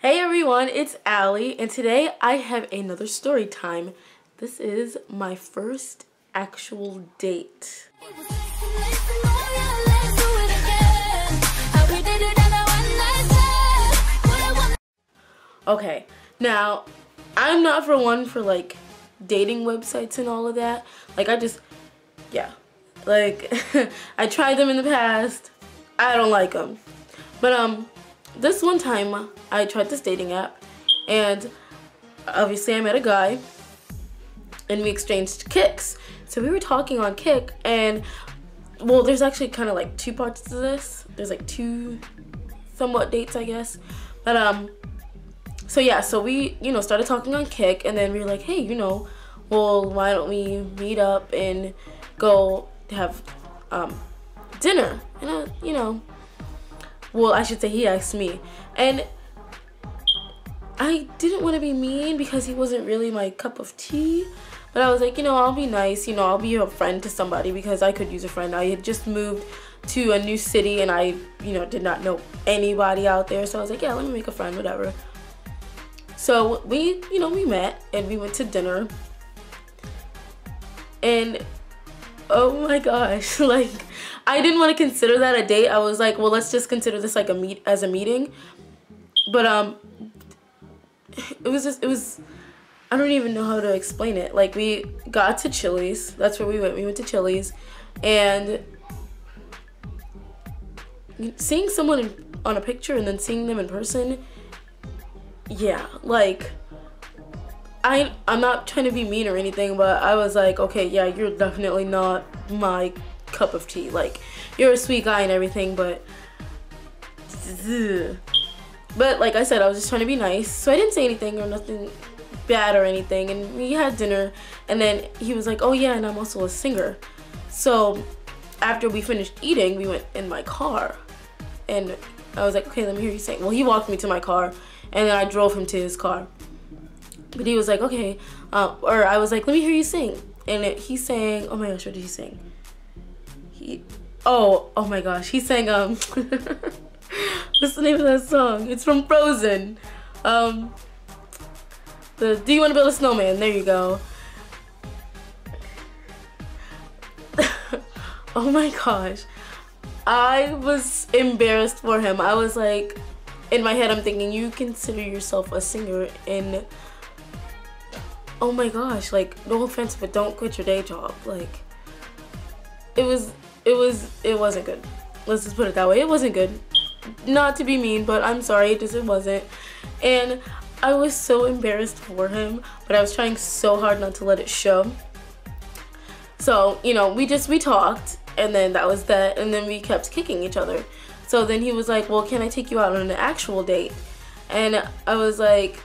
Hey everyone, it's Allie, and today I have another story time. This is my first actual date. Okay, now I'm not for like dating websites and all of that. Like I tried them in the past. I don't like them. But this one time I tried this dating app, and obviously I met a guy and we exchanged kicks. So we were talking on Kik, and well, there's actually kind of like two parts to this. There's like two somewhat dates, I guess. But so yeah, so we, started talking on Kik, and then we were like, hey, well, why don't we meet up and go have dinner? And well, I should say he asked me, and I didn't want to be mean because he wasn't really my cup of tea. But I was like, I'll be nice, I'll be a friend to somebody because I could use a friend. I had just moved to a new city and I, did not know anybody out there. So I was like, yeah, let me make a friend, whatever. So we, we met and we went to dinner. And oh my gosh, like, I didn't want to consider that a date. I was like, well, let's just consider this like a meeting. But it was I don't even know how to explain it. Like, we got to Chili's. That's where we went. We went to Chili's, and seeing someone on a picture and then seeing them in person, yeah, like, I'm not trying to be mean or anything, but I was like, okay, yeah, you're definitely not my cup of tea. Like, you're a sweet guy and everything, but like I said, I was just trying to be nice, so I didn't say anything or nothing bad or anything. And we had dinner, and then he was like, oh yeah, and I'm also a singer. So after we finished eating, we went in my car, and I was like, okay, let me hear you sing. Well, he walked me to my car, and then I drove him to his car. But he was like, okay, or I was like, let me hear you sing. And he sang, oh my gosh, what did he sing? Oh my gosh, he sang, what's the name of that song? It's from Frozen. Do you want to build a snowman? There you go. Oh my gosh. I was embarrassed for him. I was like, in my head I'm thinking, you consider yourself a singer, and oh my gosh, like, no offense, but don't quit your day job. Like, it wasn't good. Let's just put it that way. It wasn't good. Not to be mean, but I'm sorry, it wasn't. And I was so embarrassed for him, but I was trying so hard not to let it show. So, we talked, and then that was that, and then we kept kicking each other. So then he was like, well, can I take you out on an actual date? And I was like,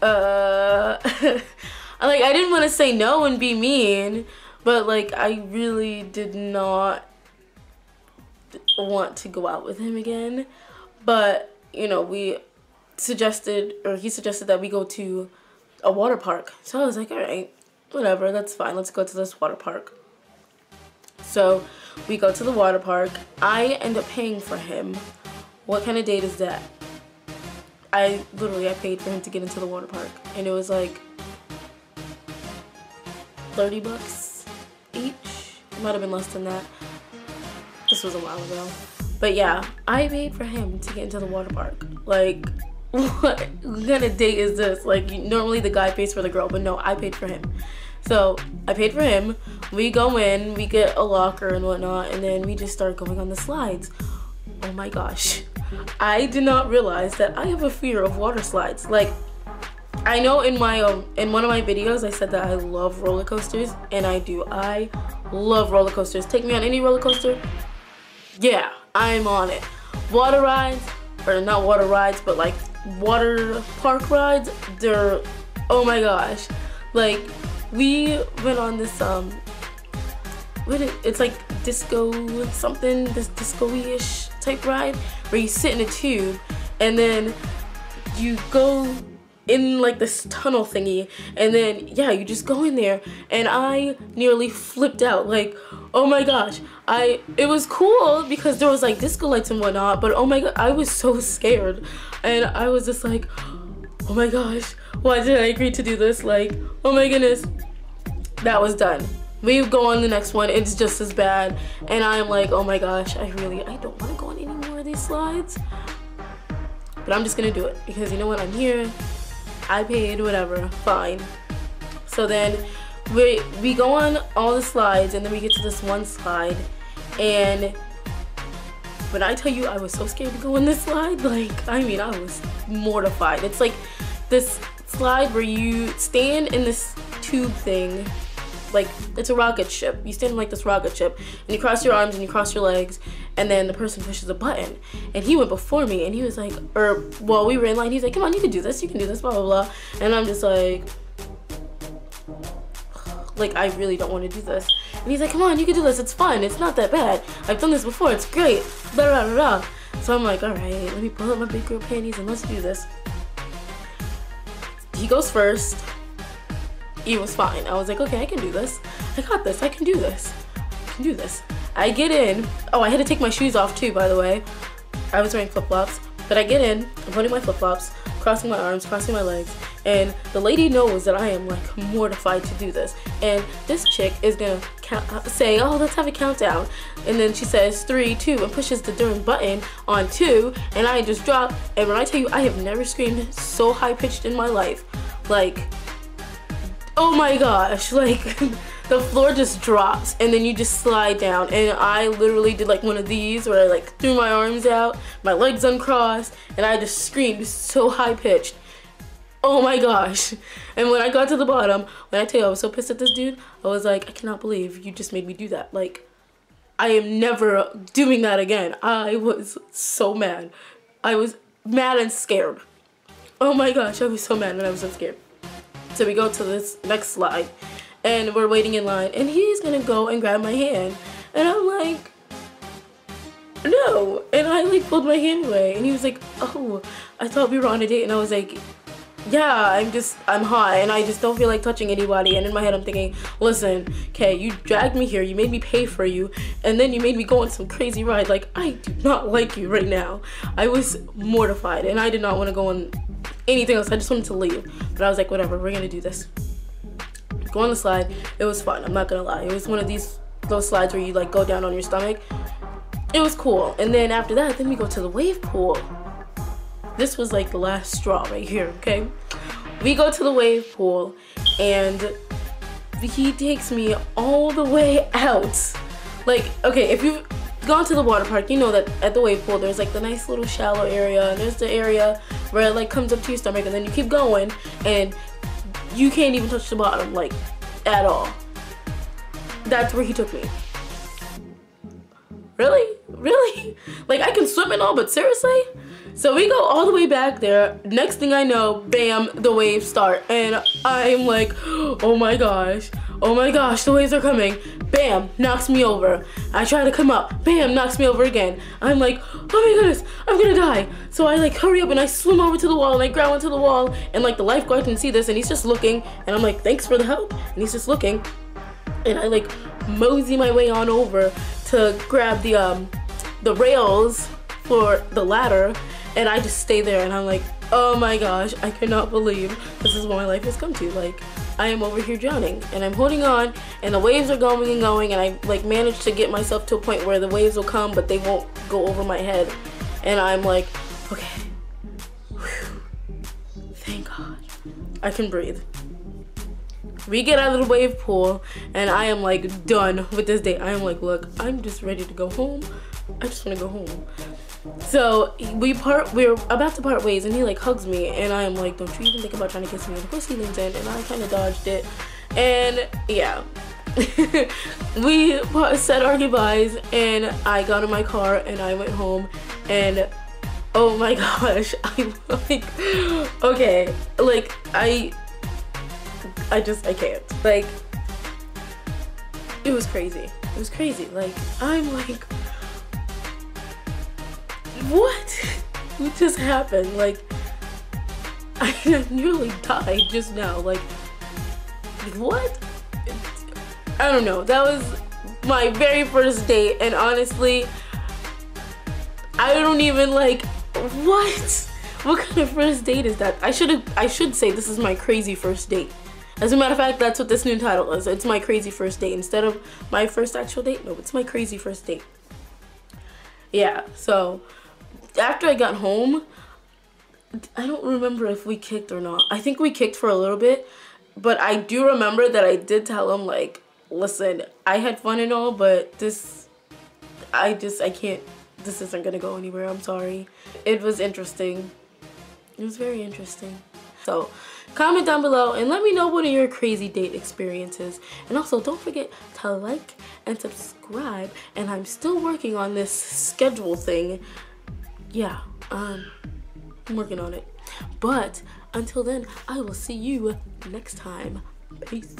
like, I didn't want to say no and be mean, but like, I really did not want to go out with him again. But he suggested that we go to a water park. So I was like, all right, whatever, that's fine, let's go to this water park. So we go to the water park. I end up paying for him. What kind of date is that? I paid for him to get into the water park, and it was like $30 each. It might have been less than that. This was a while ago. But yeah, I paid for him to get into the water park. Like, what kind of date is this? Like, normally the guy pays for the girl, but no, I paid for him. So I paid for him. We go in, we get a locker and whatnot, and then we just start going on the slides. Oh my gosh, I did not realize that I have a fear of water slides. Like, I know in my in one of my videos I said that I love roller coasters, and I do. I love roller coasters. Take me on any roller coaster, yeah, I'm on it. Water rides, or not water rides, but like water park rides, they're, oh my gosh. Like, we went on this it's like disco something, this disco-ish type ride where you sit in a tube and then you go in like this tunnel thingy, and then yeah, you just go in there, and I nearly flipped out. Like, oh my gosh, it was cool because there was like disco lights and whatnot, but oh my god, I was so scared, and I was just like, oh my gosh, why did I agree to do this? Like, oh my goodness. That was done. We go on the next one, it's just as bad, and I'm like, oh my gosh, I don't want to go on any more of these slides, but I'm just gonna do it because you know what, I'm here, I paid, whatever, fine. So then we go on all the slides, and then we get to this one slide, and when I tell you I was so scared to go on this slide, like, I mean, I was mortified. It's like this slide where you stand in this tube thing, like it's a rocket ship. You stand in like this rocket ship, and you cross your arms and you cross your legs, and then the person pushes a button. And he went before me, and he was like, well, we were in line, he's like, come on, you can do this, blah blah blah. And I'm just like I really don't want to do this. And he's like, come on, you can do this, it's fun, it's not that bad, I've done this before, it's great, blah blah blah blah. So I'm like, all right, let me pull up my big girl panties and let's do this. He goes first. He was fine. I was like, okay, I can do this. I got this. I can do this. I can do this. I get in. Oh, I had to take my shoes off too, by the way. I was wearing flip-flops. But I get in. I'm putting my flip-flops, crossing my arms, crossing my legs. And the lady knows that I am like mortified to do this. And this chick is gonna say, oh, let's have a countdown. And then she says 3, 2, and pushes the darn button on 2. And I just drop. And when I tell you, I have never screamed so high-pitched in my life. Like, oh my gosh, like the floor just drops and then you just slide down, and I literally did like one of these where I like threw my arms out, my legs uncrossed, and I just screamed so high pitched. Oh my gosh. And when I got to the bottom, when I tell you I was so pissed at this dude, I was like, I cannot believe you just made me do that. Like, I am never doing that again. I was so mad. I was mad and scared. Oh my gosh, I was so mad and I was so scared. So we go to this next slide, and we're waiting in line, and he's gonna go and grab my hand, and I'm like, no. And I like pulled my hand away, and he was like, oh, I thought we were on a date. And I was like, yeah, I'm hot and I just don't feel like touching anybody. And in my head I'm thinking, listen, okay, you dragged me here, you made me pay for you, and then you made me go on some crazy ride. Like, I do not like you right now. I was mortified and I did not want to go on anything else. I just wanted to leave, but I was like, whatever, we're gonna do this. Go on the slide. It was fun, I'm not gonna lie. It was one of those slides where you like go down on your stomach. It was cool. And then after that, then we go to the wave pool. This was like the last straw right here, okay? We go to the wave pool and he takes me all the way out. Like, okay, if you've gone to the water park, you know that at the wave pool there's like the nice little shallow area, and there's the area where it like comes up to your stomach, and then you keep going and you can't even touch the bottom, like, at all. That's where he took me. Really? Really? Like, I can swim and all, but seriously? So we go all the way back there. Next thing I know, bam, the waves start. And I'm like, oh my gosh, the waves are coming. Bam, knocks me over. I try to come up, bam, knocks me over again. I'm like, oh my goodness, I'm gonna die. So I like hurry up and I swim over to the wall and I grab onto the wall, and like the lifeguard can see this and he's just looking, and I'm like, thanks for the help. And he's just looking. And I like mosey my way on over to grab the rails for the ladder, and I just stay there and I'm like, oh my gosh, I cannot believe this is what my life has come to. Like, I am over here drowning and I'm holding on and the waves are going and going, and I like managed to get myself to a point where the waves will come but they won't go over my head, and I'm like, okay, whew, thank God, I can breathe. We get out of the wave pool and I am like done with this day. I am like, look, I'm just ready to go home. I just want to go home. So we're about to part ways and he like hugs me and I am like, don't you even think about trying to kiss me. And of course he leans in and I kind of dodged it. And yeah, we said our goodbyes and I got in my car and I went home, and oh my gosh, I'm like, okay, like I can't. Like, it was crazy. It was crazy. Like, I'm like, what? What just happened? Like, I nearly died just now. Like, what? I don't know. That was my very first date, and honestly, I don't even like, what? What kind of first date is that? I should say this is my crazy first date. As a matter of fact, that's what this new title is. It's my crazy first date. Instead of my first actual date, no, it's my crazy first date. Yeah, so after I got home, I don't remember if we kicked or not. I think we kicked for a little bit, but I do remember that I did tell him, like, listen, I had fun and all, but I can't, this isn't gonna go anywhere, I'm sorry. It was interesting. It was very interesting. So, comment down below and let me know what are your crazy date experiences. And also, don't forget to like and subscribe. And I'm still working on this schedule thing. Yeah, I'm working on it. But until then, I will see you next time. Peace.